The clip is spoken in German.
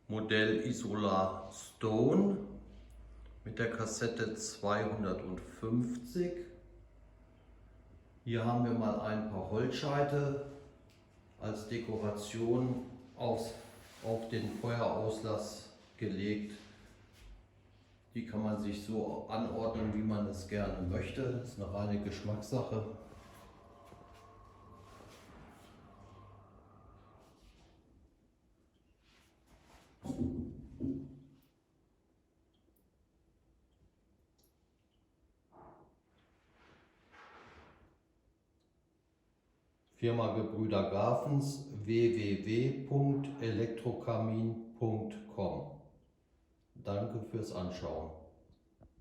Modell Isola Stone mit der Kassette 250. Hier haben wir mal ein paar Holzscheite als Dekoration auf den Feuerauslass gelegt. Die kann man sich so anordnen, wie man es gerne möchte. Das ist eine reine Geschmackssache. Firma Gebrüder Grafens, www.elektrokamin.com. Danke fürs Anschauen.